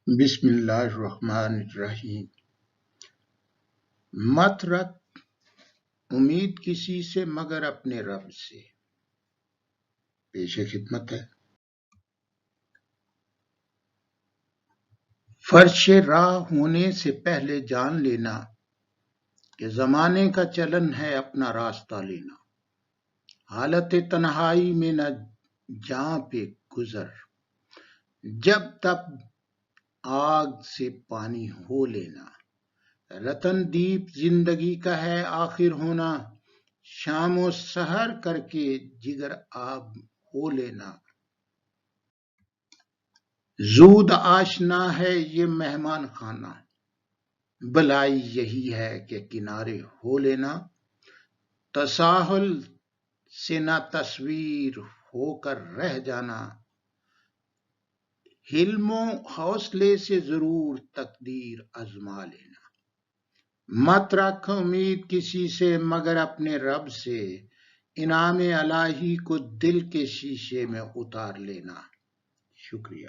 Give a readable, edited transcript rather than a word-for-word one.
بسم اللہ الرحمن الرحیم۔ مت رکھ امید کسی سے مگر اپنے رب سے۔ پیش خدمت ہے۔ فرش راہ ہونے سے پہلے جان لینا کہ زمانے کا چلن ہے اپنا راستہ لینا۔ حالت تنہائی میں نہ جاں پہ گزر، جب تب آگ سے پانی ہو لینا۔ رتن دیپ زندگی کا ہے آخر ہونا، شام و سحر کر کے جگر آب ہو لینا۔ زود آشنا ہے یہ مہمان خانہ، بلائی یہی ہے کہ کنارے ہو لینا۔ تساہل سے نہ تصویر ہو کر رہ جانا، حلم و حوصلے سے ضرور تقدیر آزما لینا۔ مت رکھ امید کسی سے مگر اپنے رب سے، انعام الہی کو دل کے شیشے میں اتار لینا۔ شکریہ۔